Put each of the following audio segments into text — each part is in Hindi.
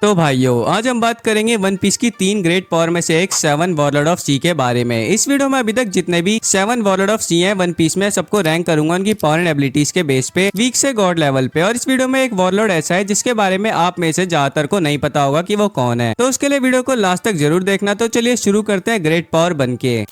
तो भाइयों, आज हम बात करेंगे वन पीस की 3 ग्रेट पावर में से एक 7 वॉरलॉर्ड ऑफ सी के बारे में। इस वीडियो में अभी तक जितने भी 7 वॉरलॉर्ड ऑफ सी हैं वन पीस में, सबको रैंक करूंगा उनकी पावर एंड एबिलिटीज के बेस पे, वीक से गॉड लेवल पे। और इस वीडियो में एक वॉरलॉर्ड ऐसा है जिसके बारे में आप में से ज्यादातर को नहीं पता होगा कि वो कौन है, तो उसके लिए वीडियो को लास्ट तक जरूर देखना। तो चलिए शुरू करते हैं ग्रेट पावर बन के।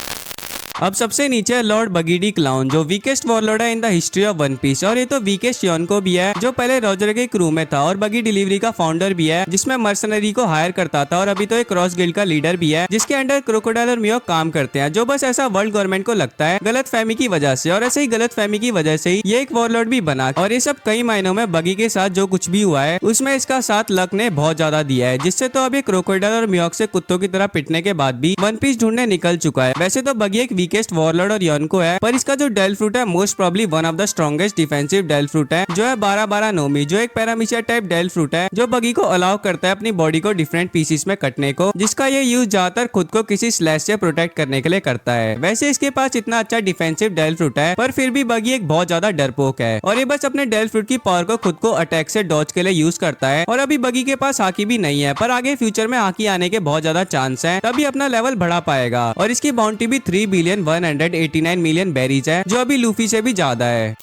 अब सबसे नीचे है लॉर्ड बगीडी क्लाउन, जो वीकेस्ट वॉरलॉर्ड है in the history of One Piece. और ये तो वीकेस्ट योनको भी है, जो पहले रॉजर के क्रू में था, और बगी डिलीवरी का फाउंडर भी है, जिसमें मर्सनरी को हायर करता था, और अभी तो एक क्रॉस गिल्ड का लीडर भी है, जिसके अंडर क्रोकोडाइल और मियोक काम करते हैं, जो बस ऐसा वर्ल्ड गवर्नमेंट को लगता है गलत फहमी की वजह से। और ऐसे ही गलत फहमी की वजह से ही ये एक वॉरलॉर्ड भी बना। और ये सब कई मायनों में बगी के साथ जो कुछ भी हुआ है उसमें इसका साथ लक ने बहुत ज्यादा दिया है, जिससे तो अभी क्रोकोडाइल और मियोक से कुत्तों की तरह पिटने के बाद भी वन पीस ढूंढने निकल चुका है। वैसे तो बगी एक वीकेस्ट वॉरलॉर्ड और योनको है, पर इसका जो डेल फ्रूट है most probably one of the strongest defensive devil fruit है, जो है 12-12 नोमी, जो एक पैरामीशिया टाइप डेल फ्रूट है, जो बगी को अलाउ करता है अपनी बॉडी को डिफरेंट पीसेस में कटने को, जिसका ये यूज ज्यादातर खुद को किसी स्लैश से प्रोटेक्ट करने के लिए करता है। वैसे इसके पास इतना अच्छा डिफेंसिव डेल फ्रूट है, पर फिर भी बगी एक बहुत ज्यादा डरपोक है, और ये बस अपने डेल फ्रूट की पावर को खुद को अटैक से डॉज के लिए यूज करता है। और अभी बगी के पास हाकी भी नहीं है, पर आगे फ्यूचर में हाकी आने के बहुत ज्यादा चांस है, तभी अपना लेवल बढ़ा पाएगा। और इसकी बाउंटी भी 3,189,000,000 बेरीज है, जो अभी लूफी से भी ज्यादा है।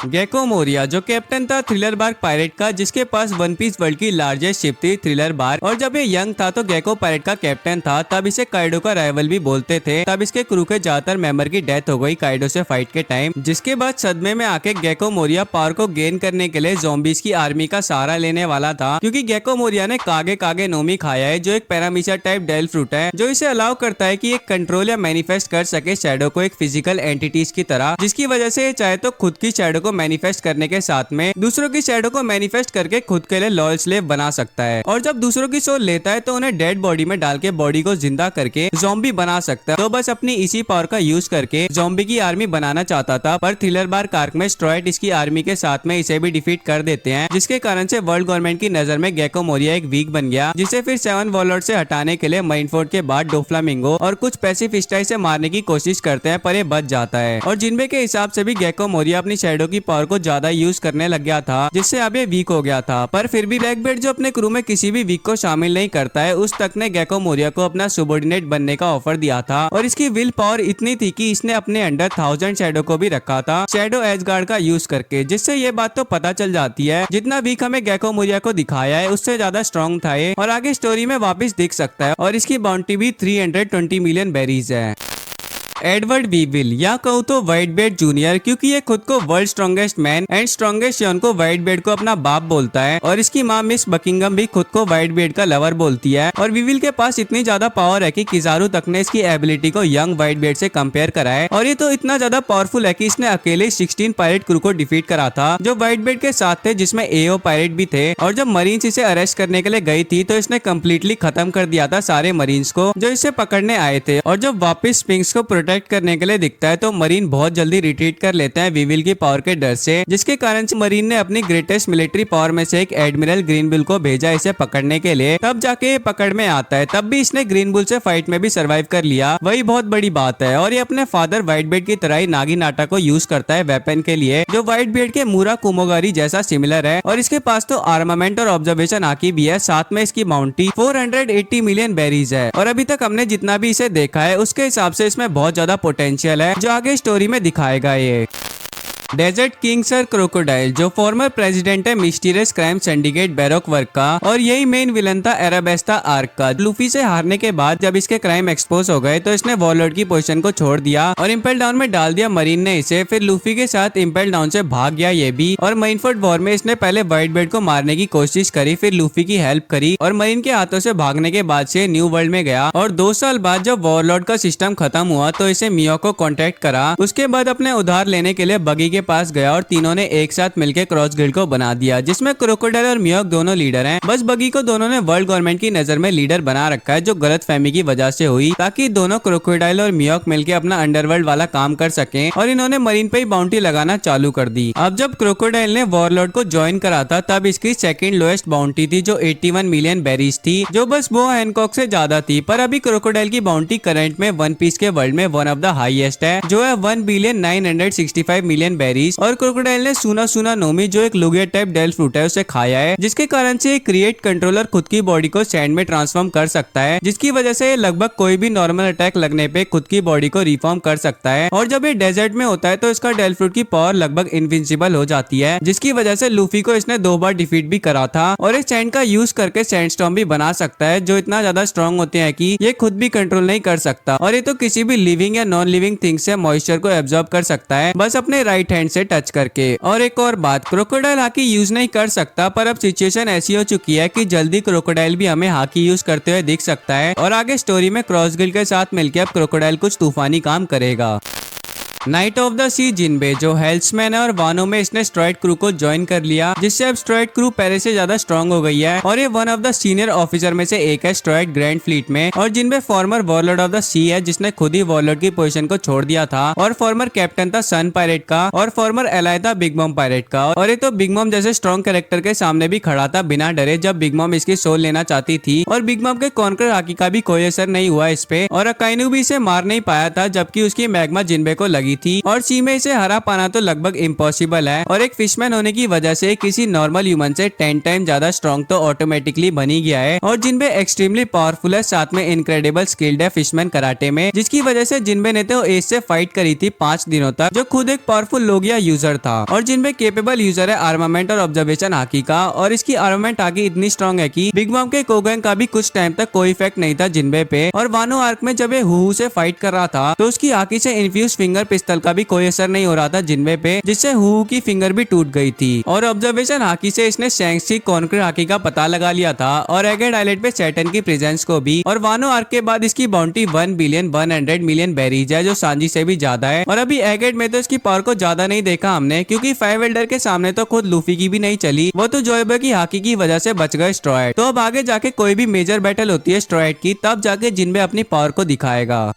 गेको मोरिया, जो कैप्टन था थ्रिलर बार्क पायरेट का, जिसके पास वन पीस वर्ल्ड की लार्जेस्ट शिप थी थ्रिलर बार्क। और जब ये यंग था तो गेको पायरेट का कैप्टन था, तब इसे काइडो का राइवल भी बोलते थे। तब इसके क्रू के ज्यादातर मेंबर की डेथ हो गई काइडो से फाइट के टाइम, जिसके बाद सदमे में आके गेको मोरिया पावर को गेन करने के लिए ज़ॉम्बीज की आर्मी का सहारा लेने वाला था, क्योंकि गेको मोरिया ने कागे कागे नोमी खाया है, जो एक पैरामीशिया टाइप डेल फ्रूट है, जो इसे अलाउ करता है कि एक कंट्रोल या मैनिफेस्ट कर सके शैडो को एक फिजिकल एंटिटीज की तरह, जिसकी वजह से ये चाहे तो खुद की शैडो को मैनिफेस्ट करने के साथ में दूसरों की शैडो को मैनिफेस्ट करके खुद के लिए लॉयल स्लेव बना सकता है। और जब दूसरों की सोल लेता है तो उन्हें डेड बॉडी में डाल के बॉडी को जिंदा करके ज़ॉम्बी बना सकता है। तो बस अपनी इसी पावर का यूज करके ज़ॉम्बी की आर्मी बनाना चाहता था, पर थ्रिलर बार्क आर्क में स्ट्रॉयड इसकी आर्मी के साथ में इसे भी डिफीट कर देते हैं, जिसके कारण से वर्ल्ड गवर्नमेंट की नजर में गेको मोरिया एक वीक बन गया, जिसे फिर 7 वॉरलॉर्ड से हटाने के लिए माइंडफोर्ड के बाद डोफ्लामिंगो और कुछ पैसिफिस्टाई से मारने की कोशिश करते हैं, पर ये बच जाता है। और जिनबे के हिसाब से भी गेको मोरिया अपनी शैडो की पावर को ज्यादा यूज करने लग गया था, जिससे अब ये वीक हो गया था। पर फिर भी ब्लैकबेर्ड, जो अपने क्रू में किसी भी वीक को शामिल नहीं करता है, उस तक ने गेको मोरिया को अपना सुबॉर्डिनेट बनने का ऑफर दिया था। और इसकी विल पावर इतनी थी कि इसने अपने अंडर 1000 शैडो को भी रखा था, शैडो एजगार्ड का यूज करके, जिससे ये बात तो पता चल जाती है जितना वीक हमें गेको मोरिया को दिखाया है उससे ज्यादा स्ट्रॉन्ग था ये, और आगे स्टोरी में वापस दिख सकता है। और इसकी बाउंटी भी 320 मिलियन बेरीज है। एडवर्ड वीविल, या कहूँ तो व्हाइट बेड जूनियर, क्योंकि ये खुद को world strongest man and strongest योनको व्हाइट बेड को अपना बाप बोलता है, और इसकी माँ मिस बकिंगम भी खुद को व्हाइट बेड का लवर बोलती है। और वीविल के पास इतनी ज्यादा पावर है कि किजारू तक ने इसकी एबिलिटी को यंग व्हाइट बेड से कंपेयर करा है। और ये तो इतना ज्यादा पावरफुल है कि इसने अकेले 16 पायरेट क्रू को डिफीट करा था, जो व्हाइट बेड के साथ थे, जिसमें एओ पायरेट भी थे। और जब मरीन्स इसे अरेस्ट करने के लिए गई थी तो इसने कम्प्लीटली खत्म कर दिया था सारे मरीन्स को जो इसे पकड़ने आए थे। और जब वापिस स्पिंक्स को प्रोटेक्ट करने के लिए दिखता है तो मरीन बहुत जल्दी रिट्रीट कर लेते हैं वीविल की पावर के डर से, जिसके कारण से मरीन ने अपनी ग्रेटेस्ट मिलिट्री पावर में से एक एडमिरल ग्रीन बुल को भेजा इसे पकड़ने के लिए। तब जाके ये पकड़ में आता है, तब भी इसने ग्रीन बुल से फाइट में भी सर्वाइव कर लिया, वही बहुत बड़ी बात है। और ये अपने फादर व्हाइट बेड की तरह ही नागी नाटा को यूज करता है वेपन के लिए, जो व्हाइट बेड के मूरा कुमोगारी जैसा सिमिलर है। और इसके पास तो आर्मामेंट और ऑब्जर्वेशन आकी भी है, साथ में इसकी बाउंटी 480 मिलियन बेरीज है। और अभी तक हमने जितना भी इसे देखा है उसके हिसाब से इसमें बहुत ज्यादा पोटेंशियल है, जो आगे स्टोरी में दिखाएगा ये। डेजर्ट किंग सर क्रोकोडाइल, जो फॉर्मर प्रेसिडेंट है mysterious crime syndicate baroque work का, और यही मेन विलन था एराबेस्ता आर्क का। लूफी से हारने के बाद जब इसके क्राइम एक्सपोज हो गए तो इसने वॉरलॉर्ड की पोजीशन को छोड़ दिया और इम्पेल डाउन में डाल दिया मरीन ने इसे। फिर लूफी के साथ इम्पेल डाउन से भाग गया ये भी, और माइनफोर्ड वॉर में इसने पहले व्हाइट बेड को मारने की कोशिश करी, फिर लूफी की हेल्प करी, और मरीन के हाथों से भागने के बाद से न्यू वर्ल्ड में गया। और 2 साल बाद जब वॉरलॉर्ड का सिस्टम खत्म हुआ तो इसे मियो को कॉन्टेक्ट करा। उसके बाद अपने उधार लेने के लिए बगी के पास गया, और तीनों ने एक साथ मिलकर क्रॉस गिल्ड को बना दिया, जिसमें क्रोकोडाइल और मियोक दोनों लीडर हैं। बस बगी को दोनों ने वर्ल्ड गवर्नमेंट की नजर में लीडर बना रखा है, जो गलत फहमी की वजह से हुई, ताकि दोनों क्रोकोडाइल और मियोक मिलकर अपना अंडरवर्ल्ड वाला काम कर सकें। और इन्होंने मरीन पे ही बाउंटी लगाना चालू कर दी। अब जब क्रोकोडाइल ने वॉरलॉर्ड को ज्वाइन करा था तब इसकी सेकंड लोएस्ट बाउंटी थी, जो 81 मिलियन बेरीज थी, जो बस बो हैनकॉक से ज्यादा थी। पर अभी क्रोकोडाइल की बाउंटी करंट में वन पीस के वर्ल्ड में वन ऑफ द हाईएस्ट है, जो है 1,965,000,000 बेरीज और क्रोकोडाइल ने सुना सुना नोमी जो एक लुगिया टाइप डेल फ्रूट है उसे खाया है, जिसके कारण से क्रिएट कंट्रोलर खुद की बॉडी को सैंड में ट्रांसफॉर्म कर सकता है, जिसकी वजह से ये लगभग कोई भी नॉर्मल अटैक लगने पे खुद की बॉडी को रिफॉर्म कर सकता है। और जब ये डेजर्ट में होता है तो इसका डेल फ्रूट की पावर लगभग इनविंसिबल हो जाती है, जिसकी वजह से लूफी को इसने 2 बार डिफीट भी करा था। और इस सैंड का यूज करके सैंडस्टॉर्म भी बना सकता है जो इतना ज्यादा स्ट्रॉन्ग होते हैं कि ये खुद भी कंट्रोल नहीं कर सकता, और ये तो किसी भी लिविंग या नॉन लिविंग थिंग से मॉइस्चर को एब्जॉर्ब कर सकता है बस अपने राइट हैंड से टच करके। और एक और बात, क्रोकोडाइल हाकी यूज नहीं कर सकता, पर अब सिचुएशन ऐसी हो चुकी है कि जल्दी क्रोकोडाइल भी हमें हाकी यूज करते हुए दिख सकता है, और आगे स्टोरी में क्रॉसगिल के साथ मिलकर अब क्रोकोडाइल कुछ तूफानी काम करेगा। नाइट ऑफ द सी जिनबे जो हेल्प्समैन है और वानो में इसने स्ट्राइड क्रू को ज्वाइन कर लिया, जिससे अब स्ट्राइड क्रू पहले से ज्यादा स्ट्रांग हो गई है, और ये one of the senior officer में से एक है स्ट्राइड ग्रैंड फ्लीट में। और जिनबे फॉर्मर वॉरलॉर्ड ऑफ द सी है, जिसने खुद ही वॉरलॉर्ड की पोजीशन को छोड़ दिया था, और फॉर्मर कैप्टन था सन पायरेट का, और फॉर्मर एलाय था बिग मॉम पायरेट का। और ये तो बिग मॉम जैसे स्ट्रॉन्ग कैरेक्टर के सामने भी खड़ा था बिना डरे जब बिग मॉम इसकी सोल लेना चाहती थी, और बिग मॉम के कॉन्कर हाकी का भी कोई असर नहीं हुआ इस पे, और अकाइनु भी इसे मार नहीं पाया था जबकि उसकी मैग्मा जिनबे को लगी थी। और सी में इसे हरा पाना तो लगभग इम्पॉसिबल है, और एक फिशमैन होने की वजह से किसी नॉर्मल ह्यूमन से 10 टाइम ज्यादा स्ट्रॉन्ग तो ऑटोमेटिकली बनी गया है। और जिनबे एक्सट्रीमली पावरफुल है, साथ में इनक्रेडिबल स्किल्ड है फिशमैन कराटे में, जिसकी वजह से जिनबे ने तो एज से फाइट करी थी 5 दिनों तक, जो खुद एक पावरफुल लोगिया यूजर था। और जिनबे केपेबल यूजर है आर्मामेंट और ऑब्जर्वेशन हाकी का, और इसकी आर्मामेंट हाकी इतनी स्ट्रॉन्ग है कि बिग मॉम के कोगैंग का भी कुछ टाइम तक कोई इफेक्ट नहीं था जिनबे पे। और वानो आर्क में जब ये हु से फाइट कर रहा था तो उसकी हाकी से इन्फ्यूज फिंगर पिस्टल का भी कोई असर नहीं हो रहा था जिनबे पे, जिससे हु की फिंगर भी टूट गई थी। और ऑब्जर्वेशन हाकी से इसने शैंक्सी कॉन्कर हाकी का पता लगा लिया था, और एगेड आइलैंड पे सैटर्न की प्रेजेंस को भी। और वानो आर्क के बाद इसकी बाउंटी 1,100,000,000 बेरीज है, जो सांजी से भी ज्यादा है। और अभी एगेड में तो इसकी पावर को ज्यादा नहीं देखा हमने, क्योंकि 5 एल्डर के सामने तो खुद लूफी की भी नहीं चली, वो तो जोएबे की हाकी की वजह से बच गए स्ट्रॉयड। तो अब आगे जाके कोई भी मेजर बैटल होती है स्ट्रॉयड की, तब जाके जिनबे अपनी पावर को दिखाएगा।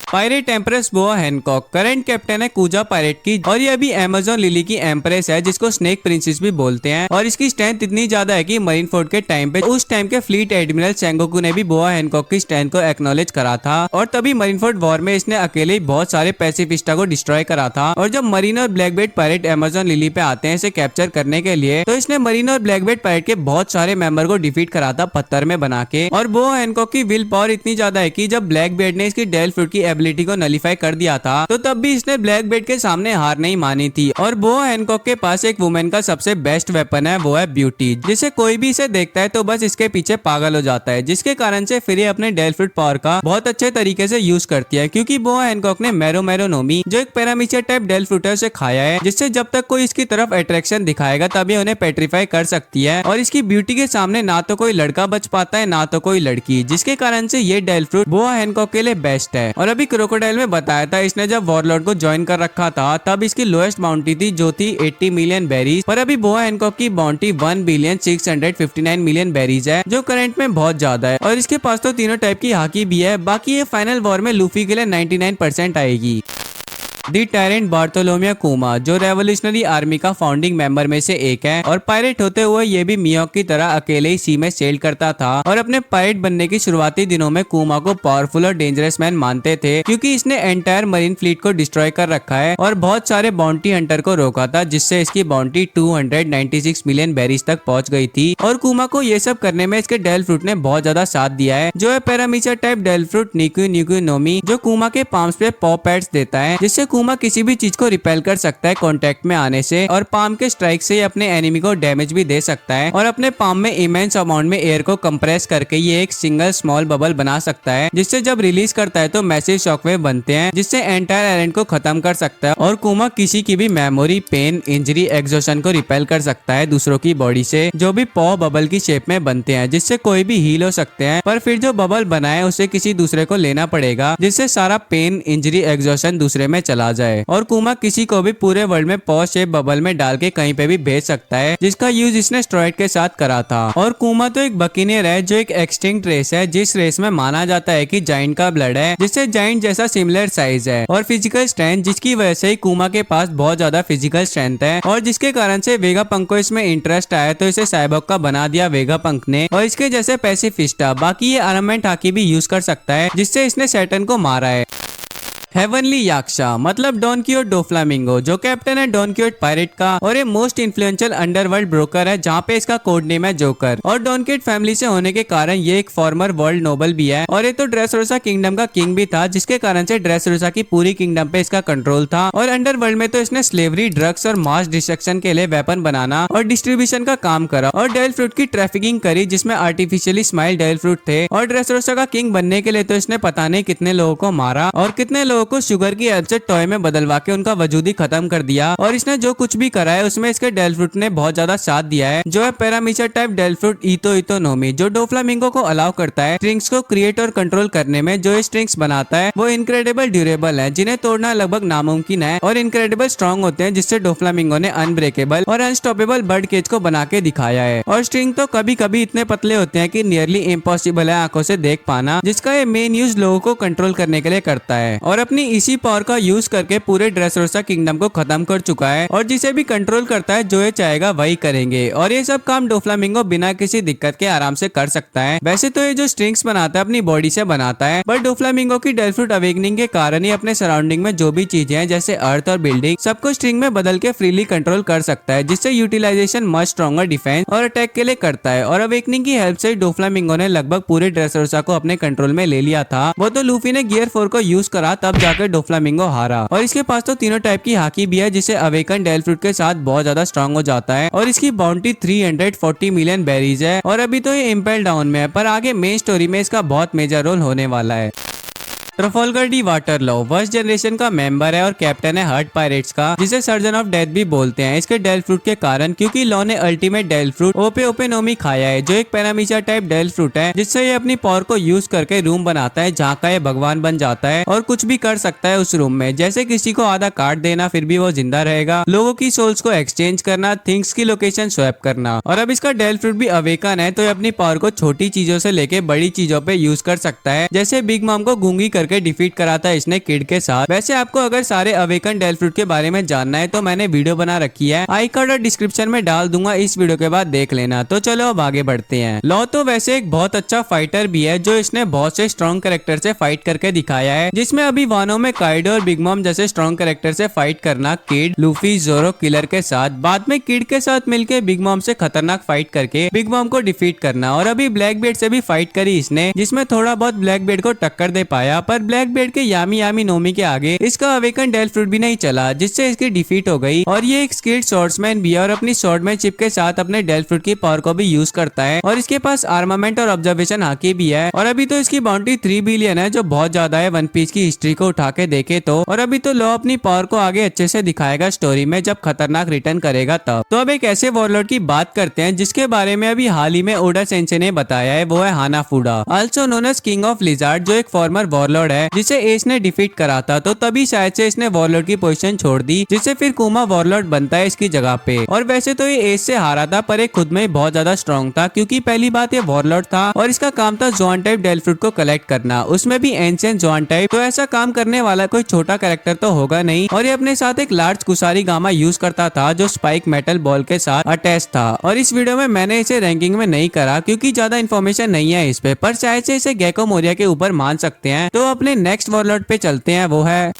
पायरेट एम्प्रेस बोआ हैनकॉक करंट कैप्टन है कूजा पायरेट की, और ये अभी अमेज़न लिली की एम्प्रेस है, जिसको स्नेक प्रिंसेस भी बोलते हैं। और इसकी स्ट्रेंथ इतनी ज्यादा है कि मरीन फोर्ट के टाइम पे उस टाइम के फ्लीट एडमिरल सेंगोकू ने भी बोआ हैनकॉक की स्ट्रेंथ को एक्नॉलेज करा था, और तभी मरीन फोर्ट वॉर में इसने अकेले ही बहुत सारे पैसिफिस्टा को डिस्ट्रॉय करा था। और जब मरीन और ब्लैकबेट पायरेट अमेज़न लिली पे आते हैं इसे कैप्चर करने के लिए, तो इसने मरीन और ब्लैकबेट पायरेट के बहुत सारे मेंबर को डिफीट करा था पत्थर में बना के। और बोआ हैनकॉक की विल पावर इतनी ज्यादा है कि जब ब्लैकबेट ने इसकी डेल फ्रूट की एबिलिटी को नलीफाई कर दिया था, तो तब भी इसने ब्लैक बेट के सामने हार नहीं मानी थी। और बोआ हैनकॉक के पास एक वुमेन का सबसे बेस्ट वेपन है, वो है ब्यूटी, जिसे कोई भी इसे देखता है तो बस इसके पीछे पागल हो जाता है, जिसके कारण से फिर ये अपने डेल फ्रूट पावर का बहुत अच्छे तरीके से यूज करती है, क्योंकि बोआ हैनकॉक ने मैरो मैरो नोमी जो एक पैरामीशिया टाइप डेल फ्रूट है उसे खाया है, जिससे जब तक कोई इसकी तरफ अट्रैक्शन दिखाएगा तब ये उन्हें पेट्रीफाई कर सकती है। और इसकी ब्यूटी के सामने ना तो कोई लड़का बच पाता है ना तो कोई लड़की, जिसके कारण से ये डेल फ्रूट बोआ हैनकॉक के लिए बेस्ट है। और अभी क्रोकोडाइल में बताया था इसने जब वॉरलॉर्ड को ज्वाइन कर रखा था तब इसकी लोएस्ट बाउंटी थी जो थी 80 मिलियन बेरीज, पर अभी बोआ हैनकॉक की बाउंटी 1,659,000,000 बेरीज है, जो करंट में बहुत ज्यादा है। और इसके पास तो तीनों टाइप की हाकी भी है, बाकी ये फाइनल वॉर में लूफी के लिए 99% आएगी। दी टायरेंट बार्थोलोमियो कुमा जो रेवोल्यूशनरी आर्मी का फाउंडिंग मेंबर में से एक है, और पायरेट होते हुए ये भी मियोक की तरह अकेले ही सी में सेल करता था। और अपने पायरेट बनने की शुरुआती दिनों में कुमा को पावरफुल और डेंजरस मैन मानते थे, क्योंकि इसने एंटायर मरीन फ्लीट को डिस्ट्रॉय कर रखा है और बहुत सारे बाउंटी हंटर को रोका था, जिससे इसकी बाउंटी 296 मिलियन बेरीज तक पहुंच गई थी। और कुमा को ये सब करने में इसके डेल फ्रूट ने बहुत ज्यादा साथ दिया है, जो है पैरामीशिया टाइप डेल फ्रूट निक्यू निक्यू नोमी, जो कुमा के पाम्स पे पॉ पैड्स देता है, जिससे कुमा किसी भी चीज को रिपेल कर सकता है कांटेक्ट में आने से, और पाम के स्ट्राइक से अपने एनिमी को डैमेज भी दे सकता है। और अपने पाम में इमेंस अमाउंट में एयर को कंप्रेस करके ये एक सिंगल स्मॉल बबल बना सकता है, जिससे जब रिलीज करता है तो मैसिव शॉकवेव बनते हैं, जिससे एंटायर आइलैंड को खत्म कर सकता है। और कुमा किसी की भी मेमोरी, पेन, इंजरी, एग्जॉशन को रिपेल कर सकता है दूसरों की बॉडी से, जो भी पॉ बबल की शेप में बनते हैं, जिससे कोई भी हील हो सकते हैं। पर फिर जो बबल बनाए उसे किसी दूसरे को लेना पड़ेगा, जिससे सारा पेन, इंजरी, एग्जॉशन दूसरे में चला जाए। और कुमा किसी को भी पूरे वर्ल्ड में पॉ शेप बबल में डाल के कहीं पे भी भेज सकता है, जिसका यूज इसने स्ट्रॉइड के साथ करा था। और कुमा तो एक बकीनियर है, जो एक एक्सटिंक्ट रेस है, जिस रेस में माना जाता है कि जाइंट का ब्लड है, जिससे जाइंट जैसा सिमिलर साइज है। और फिजिकल स्ट्रेंथ, जिसकी वजह से कुमा के पास बहुत ज्यादा फिजिकल स्ट्रेंथ है, और जिसके कारण से वेगा पंक को इसमें इंटरेस्ट आया तो इसे साइबॉर्ग का बना दिया वेगा पंक ने। और इसके जैसे पैसिफिस्टा, बाकी ये आर्मामेंट हाकी भी यूज कर सकता है, जिससे इसने सैटर्न को मारा है। हेवनली याक्शा मतलब डॉन क्विक्सोट डोफ्लामिंगो, जो कैप्टन है डॉन क्विक्सोट पायरेट का और ये मोस्ट इन्फ्लुएंशियल अंडरवर्ल्ड ब्रोकर है, जहाँ पे इसका कोड नेम है जोकर। और डॉन क्विक्सोट फैमिली से होने के कारण ये एक फॉर्मर वर्ल्ड नोबल भी है और ये तो ड्रेसरोसा किंगडम का किंग भी था, जिसके कारण से ड्रेसरोसा की पूरी किंगडम पे इसका कंट्रोल था। और अंडरवर्ल्ड में तो इसने स्लेवरी, ड्रग्स और मास डिस्ट्रक्शन के लिए वेपन बनाना और डिस्ट्रीब्यूशन का काम करा और डेल फ्रूट की ट्रैफिकिंग करी, जिसमें आर्टिफिशियली स्माइल डेल फ्रूट थे। और ड्रेसरोसा का किंग बनने के लिए तो इसने पता नहीं कितने लोगों को मारा और कितने लोगों को शुगर की हेल्प से टॉय में बदलवा के उनका वजूद ही खत्म कर दिया। और इसने जो कुछ भी करा है उसमें इसके डेल फ्रूट ने बहुत ज्यादा साथ दिया है, जो है पैरामीटर टाइप डेल फ्रूट इतो इतो नोमी, जो डोफ्लामिंगो को अलाउ करता है स्ट्रिंग्स को क्रिएट और कंट्रोल करने में। जो स्ट्रिंग्स बनाता है वो इनक्रेडिबल ड्यूरेबल है, जिन्हें तोड़ना लगभग नामुमकिन है और इनक्रेडिबल स्ट्रॉन्ग होते हैं, जिससे डोफ्लामिंगो ने अनब्रेकेबल और अनस्टॉपेबल बर्ड केज को बना के दिखाया है। और स्ट्रिंग तो कभी कभी इतने पतले होते हैं कि नियरली इम्पॉसिबल है आंखों से देख पाना, जिसका ये मेन यूज लोगों को कंट्रोल करने के लिए करता है और अपनी इसी पावर का यूज करके पूरे ड्रेसरोसा किंगडम को खत्म कर चुका है। और जिसे भी कंट्रोल करता है जो ये चाहेगा वही करेंगे और ये सब काम डोफ्लामिंगो बिना किसी दिक्कत के आराम से कर सकता है। वैसे तो ये जो स्ट्रिंग्स बनाता है अपनी बॉडी से बनाता है, बट डोफ्लामिंगो की डेल फ्रूट अवेकनिंग के कारण ही अपने सराउंडिंग में जो भी चीजें हैं जैसे अर्थ और बिल्डिंग सबको स्ट्रिंग में बदल के फ्रीली कंट्रोल कर सकता है, जिससे यूटिलाइजेशन मच स्ट्रॉन्गर डिफेंस और अटैक के लिए करता है। और अवेकनिंग की हेल्प से डोफ्लामिंगो ने लगभग पूरे ड्रेसरोसा को अपने कंट्रोल में ले लिया था। वो तो लूफी ने गियर 4 को यूज करा तब जाकर डोफ्लामिंगो हारा। और इसके पास तो तीनों टाइप की हाकी भी है, जिसे अवेकन डेल फ्रूट के साथ बहुत ज्यादा स्ट्रॉन्ग हो जाता है। और इसकी बाउंटी 340 मिलियन बेरीज है और अभी तो ये इम्पेल डाउन में है, पर आगे मेन स्टोरी में इसका बहुत मेजर रोल होने वाला है। ट्रफॉल्गर डी वाटरलो फर्स्ट जनरेशन का मेंबर है और कैप्टन है हर्ट पायरेट्स का, जिसे सर्जन ऑफ डेथ भी बोलते हैं इसके डेल फ्रूट के कारण, क्योंकि लॉ ने अल्टीमेट डेल फ्रूट ओपे ओपे नोमी खाया है, जो एक पैरामीटर टाइप डेल फ्रूट है, जिससे ये अपनी पावर को यूज करके रूम बनाता है जहाँ का ये भगवान बन जाता है और कुछ भी कर सकता है उस रूम में, जैसे किसी को आधा काट देना फिर भी वो जिंदा रहेगा, लोगों की सोल्स को एक्सचेंज करना, थिंग्स की लोकेशन स्वैप करना। और अब इसका डेल फ्रूट भी अवेकन है तो ये अपनी पावर को छोटी चीजों से लेके बड़ी चीजों पे यूज कर सकता है, जैसे बिग मॉम को गूंगी करके डिफीट करा था इसने किड के साथ। वैसे आपको अगर सारे अवेकन डेल फ्रूट के बारे में जानना है तो मैंने वीडियो बना रखी है, आई कार्ड और डिस्क्रिप्शन में डाल दूंगा, इस वीडियो के बाद देख लेना। तो चलो अब आगे बढ़ते हैं। लॉ तो वैसे एक बहुत अच्छा फाइटर भी है, जो इसने बहुत से स्ट्रॉन्ग कैरेक्टर से फाइट करके दिखाया है, जिसमें अभी वानो में काइडो और बिग मॉम जैसे स्ट्रॉन्ग कैरेक्टर से फाइट करना, किड, लूफी, जोरो, किलर के साथ, बाद में किड के साथ मिलके बिग मॉम से खतरनाक फाइट करके बिग मॉम को डिफीट करना, और अभी ब्लैक बेड से भी फाइट करी इसने, जिसमें थोड़ा बहुत ब्लैक बेड को टक्कर दे पाया, पर ब्लैक बेड के यामी यामी नोमी के आगे इसका अवेकन डेल फ्रूट भी नहीं चला, जिससे इसकी डिफीट हो गई। और ये एक स्किल्ड स्वॉर्ड्समैन भी है और अपनी स्वॉर्डमैन चिप के साथ अपने डेल फ्रूट की पावर को भी यूज करता है, और इसके पास आर्मामेंट और ऑब्जर्वेशन हाकी भी है। और अभी तो इसकी बाउंड्री 3 बिलियन है, जो बहुत ज्यादा है वन पीस की हिस्ट्री को उठा के देखे तो। और अभी तो लॉ अपनी पावर को आगे अच्छे से दिखाएगा स्टोरी में, जब खतरनाक रिटर्न करेगा तब। तो अब एक ऐसे वॉरलॉर्ड की बात करते हैं जिसके बारे में अभी हाल ही में ओडा सेंसे ने बताया है, वो है हानाफुडा, also known as king of lizard, जो एक फॉर्मर वॉरलॉर्ड है जिसे एस ने डिफीट करा था, तो तभी शायद से इसने वॉरलॉर्ड की पोजीशन छोड़ दी, जिससे फिर कुमा वॉरलॉर्ड बनता है इसकी जगह पे। और वैसे तो ये एस से हारा था, पर एक खुद में बहुत ज्यादा स्ट्रॉन्ग था, क्योंकि पहली बात ये वॉरलॉर्ड था और इसका काम था जोन टाइप डेल फ्रूट को कलेक्ट करना, उसमें भी एंशिएंट जोन टाइप, तो ऐसा काम करने वाला कोई छोटा कैरेक्टर तो होगा नहीं। और ये अपने साथ एक लार्ज कुसारी गामा यूज करता था, जो स्पाइक मेटल बॉल के साथ अटैच था। और इस वीडियो में मैंने इसे रैंकिंग में नहीं करा क्योंकि ज्यादा इन्फॉर्मेशन नहीं है इस पे, पर शायद से इसे गेको मोरिया के ऊपर मान सकते हैं। तो अपने नेक्स्ट वॉरलॉर्ड पे चलते हैं, वो है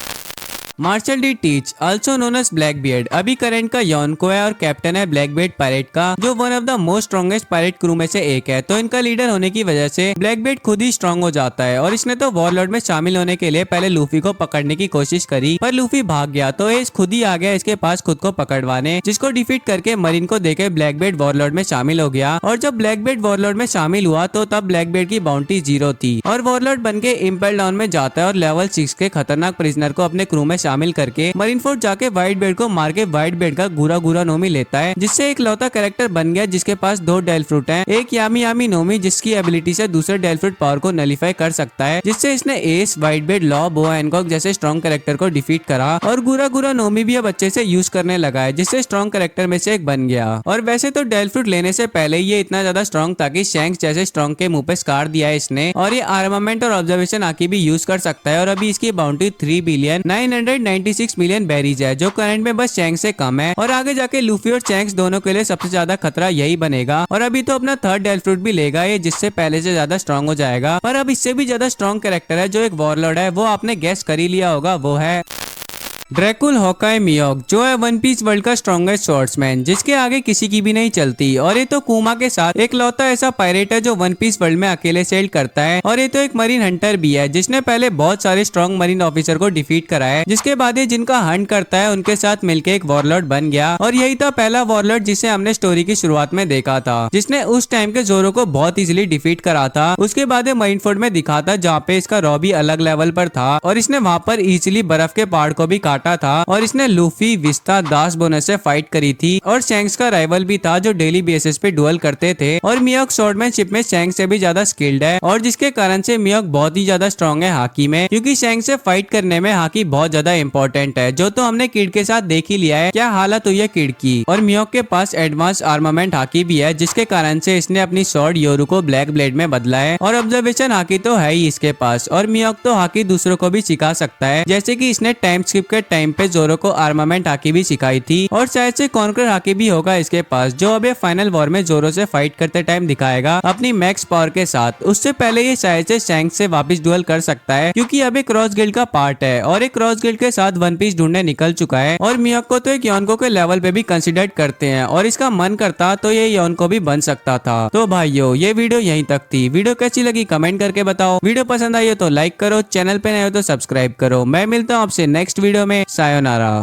Marshall D Teach, also known as Blackbeard. अभी करंट का योनको है और कैप्टन है ब्लैक बियर्ड पायरेट का, जो one of the most strongest pirate crew में से एक है। तो इनका लीडर होने की वजह से ब्लैक बियर्ड खुद ही स्ट्रॉन्ग हो जाता है, और इसने तो वॉरलॉर्ड में शामिल होने के लिए पहले लूफी को पकड़ने की कोशिश करी, पर लूफी भाग गया, तो एस खुद ही आ गया इसके पास खुद को पकड़वाने, जिसको डिफीट करके मरीन को देके ब्लैक बियर्ड वॉरलॉर्ड में शामिल हो गया। और जब ब्लैक बियर्ड वॉरलॉर्ड में शामिल हुआ तो तब ब्लैक बियर्ड की बाउंटी 0 थी, और वॉरलॉर्ड बन के इम्पेल डाउन में जाता है और लेवल 6 के खतरनाक प्रिजनर को अपने क्रू में शामिल करके मरीन फोर्ट जाके व्हाइट बेड को मार के व्हाइट बेड का गुरा गुरा नोमी लेता है, जिससे एक लौता कैरेक्टर बन गया जिसके पास 2 डेल फ्रूट हैं, एक यामी यामी नोमी जिसकी एबिलिटी से दूसरे डेल फ्रूट पावर को नलीफाई कर सकता है, जिससे इसने एस, व्हाइट बेड, लॉ, बोआ एनकॉक जैसे स्ट्रॉन्ग कैरेक्टर को डिफीट करा। और गुरा गुरा नोमी भी अब अच्छे से यूज करने लगा है, जिससे स्ट्रॉन्ग कैरेक्टर में से एक बन गया। और वैसे तो डेल फ्रूट लेने से पहले ये इतना ज्यादा स्ट्रॉन्ग था कि शैंक्स जैसे स्ट्रॉन्ग के मुंह पे स्कार दिया है इसने, और ये आर्मामेंट और ऑब्जर्वेशन आकी भी यूज कर सकता है। और अभी इसकी बाउंड्री 3 बिलियन 196 मिलियन बेरीज है, जो करंट में बस चैंक्स से कम है। और आगे जाके लूफी और चैंक्स दोनों के लिए सबसे ज्यादा खतरा यही बनेगा। और अभी तो अपना थर्ड डेल फ्रूट भी लेगा ये, जिससे पहले से ज्यादा स्ट्रॉन्ग हो जाएगा। पर अब इससे भी ज्यादा स्ट्रॉन्ग कैरेक्टर है जो एक वॉरलॉर्ड है, वो आपने गेस कर ही लिया होगा, वो है ड्रैकुल हॉकाई मियोक, जो है वन पीस वर्ल्ड का स्ट्रॉन्गेस्ट स्वॉर्ड्समैन, जिसके आगे किसी की भी नहीं चलती। और ये तो कुमा के साथ एक लौता ऐसा पायरेट है जो वन पीस वर्ल्ड में अकेले सेल करता है। और ये तो एक मरीन हंटर भी है, जिसने पहले बहुत सारे स्ट्रॉन्ग मरीन ऑफिसर को डिफीट करा है, जिसके बाद ये जिनका हंट करता है उनके साथ मिलकर एक वॉरलॉर्ड बन गया। और यही था पहला वॉरलॉर्ड जिसे हमने स्टोरी की शुरुआत में देखा था, जिसने उस टाइम के जोरो को बहुत इजीली डिफीट करा था। उसके बाद मरीन फोर्ट में दिखा था, जहाँ पे इसका रॉ भी अलग लेवल पर था और इसने वहां पर इजीली बर्फ के पहाड़ को भी काटा था। और इसने लूफी, विस्ता, दास बोनस से फाइट करी थी। और शैंक्स का राइवल भी था जो डेली बेसिस पे डुअल करते थे। और मियोक स्वॉर्डमैनशिप में शैंक्स से भी ज्यादा स्किल्ड है, और जिसके कारण से मियोक बहुत ही ज्यादा स्ट्रॉन्ग है हाकी में, क्योंकि शैंक्स से फाइट करने में हाकी बहुत ज्यादा इंपॉर्टेंट है, जो तो हमने किड के साथ देख ही लिया है क्या हालत हुई है किड की। और मियोक के पास एडवांस आर्मामेंट हाकी भी है, जिसके कारण से इसने अपनी स्वॉर्ड योरू को ब्लैक ब्लेड में बदला है। और ऑब्जर्वेशन हाकी तो है ही इसके पास। और मियोक तो हाकी दूसरों को भी सिखा सकता है, जैसे कि इसने टाइम स्किप के टाइम पे जोरो को आर्मामेंट हाकी भी सिखाई थी। और शायद से कॉन्कर हाकी भी होगा इसके पास, जो अब ये फाइनल वॉर में जोरो से फाइट करते टाइम दिखाएगा अपनी मैक्स पावर के साथ। उससे पहले ये शायद से शैंक्स से वापस डुअल कर सकता है, क्योंकि अब एक क्रॉस गिल्ड का पार्ट है और एक क्रॉस गिल्ड के साथ वन पीस ढूंढने निकल चुका है। और मियोक को तो एक योनको के लेवल पे भी कंसिडर करते हैं, और इसका मन करता तो ये योनको भी बन सकता था। तो भाइयों, ये वीडियो यहीं तक थी। वीडियो कैसी लगी कमेंट करके बताओ। वीडियो पसंद आई हो तो लाइक करो, चैनल पे नए हो तो सब्सक्राइब करो। मैं मिलता हूँ आपसे नेक्स्ट वीडियो में। सायोनारा।